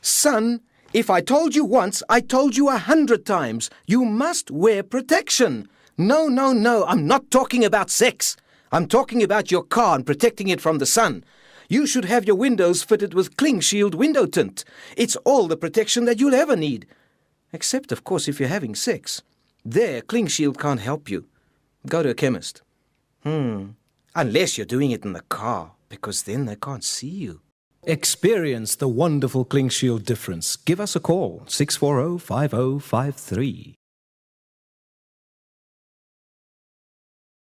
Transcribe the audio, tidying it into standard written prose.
Son, if I told you once, I told you 100 times. You must wear protection. No, no, no, I'm not talking about sex. I'm talking about your car and protecting it from the sun. You should have your windows fitted with Klingshield window tint. It's all the protection that you'll ever need. Except, of course, if you're having sex. There, Klingshield can't help you. Go to a chemist. Unless you're doing it in the car, because then they can't see you. Experience the wonderful Klingshield difference. Give us a call, 640-5053.